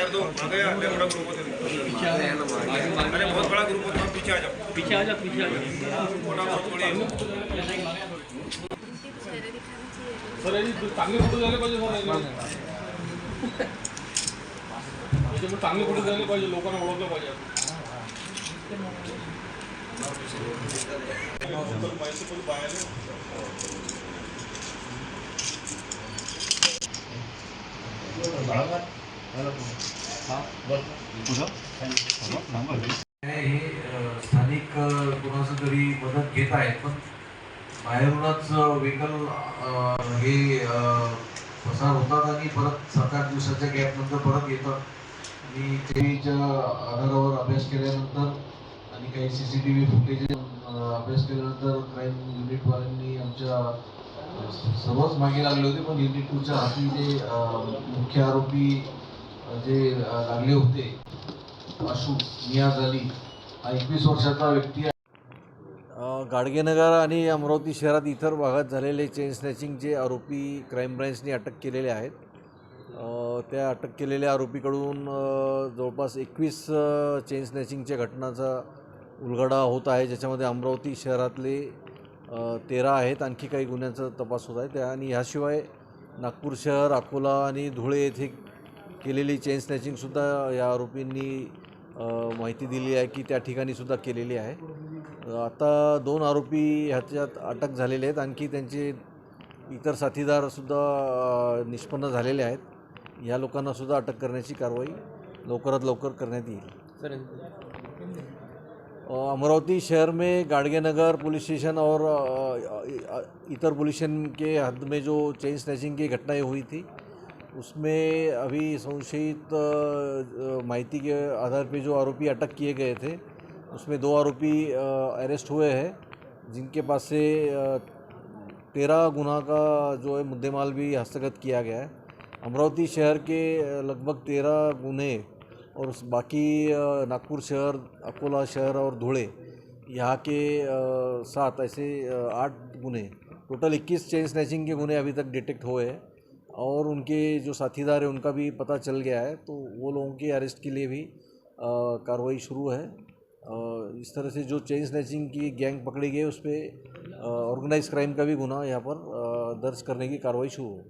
इधर दो आगे आ ले, बड़ा ग्रुप होता है, अरे बहुत बड़ा ग्रुप होता है, पीछे आ जाओ, पीछे आ जाओ, पीछे आ जाओ, बड़ा बहुत बड़ी। सर याची चांगले फोटो झाले पाहिजे सर, याच्यामुळे चांगले फोटो झाले पाहिजे, लोकांना ओळखलं पाहिजे. माहिती पण बाहेर हे स्थानिक कोणाचं तरी मदत घेत आहेत, पण बाहेरूनच व्हेकल हे पसार होतात आणि परत 7-8 दिवसाच्या गॅपनंतर परत येतात. आणि त्याच्या आधारावर अभ्यास केल्यानंतर आणि काही CCTV फुटेज अभ्यास केल्यानंतर क्राईम युनिटवाल्यांनी आमच्या सर्वच मागे लागले होते, पण युनिट 2च्या हाती जे मुख्य आरोपी जे लागले होते, आशू नियाज अली हा 21 वर्षाचा व्यक्ती आहे. गाडगेनगर आणि अमरावती शहरात इतर भागात झालेले चेन स्नॅचिंगचे आरोपी क्राईम ब्रँचने अटक केलेले आहेत. त्या अटक केलेल्या आरोपीकडून जवळपास 21 चेन स्नॅचिंगच्या घटनांचा उलगडा होत आहे, ज्याच्यामध्ये अमरावती शहरातले 13 आहेत. आणखी काही गुन्ह्यांचा तपास होत आहे त्या, आणि ह्याशिवाय नागपूर शहर, अकोला आणि धुळे येथे केलेली चेन स्नॅचिंगसुद्धा या आरोपींनी माहिती दिली आहे की त्या ठिकाणीसुद्धा केलेली आहे. आता 2 आरोपी ह्याच्यात अटक झालेले आहेत. आणखी त्यांचे इतर साथीदारसुद्धा निष्पन्न झालेले आहेत. या लोकांनासुद्धा अटक करण्याची कारवाई लवकरात लवकर करण्यात येईल. अमरावती शहर में गाड़गेनगर पुलिस स्टेशन और इतर पुलिस स्टेशन के हद में जो चेन स्नैचिंग की घटनाएं हुई थी, उसमें अभी संशयित माहिती के आधार पे जो आरोपी अटक किए गए थे, उसमें 2 आरोपी अरेस्ट हुए हैं, जिनके पास से 13 गुना का जो है मुद्देमाल भी हस्तगत किया गया है. अमरावती शहर के लगभग 13 गुने और बाकी नागपुर शहर, अकोला शहर और धुळे यहाँ के 7 ऐसे 8 गुने, टोटल 21 चेन स्नैचिंग के गुने अभी तक डिटेक्ट हुए हैं. और उनके जो साथीदार हैं उनका भी पता चल गया है, तो वो लोगों के अरेस्ट के लिए भी कार्रवाई शुरू है. इस तरह से जो चेन स्नैचिंग की गैंग पकड़ी गई, उस पर ऑर्गेनाइज क्राइम का भी गुना यहाँ पर दर्ज करने की कार्रवाई शुरू है.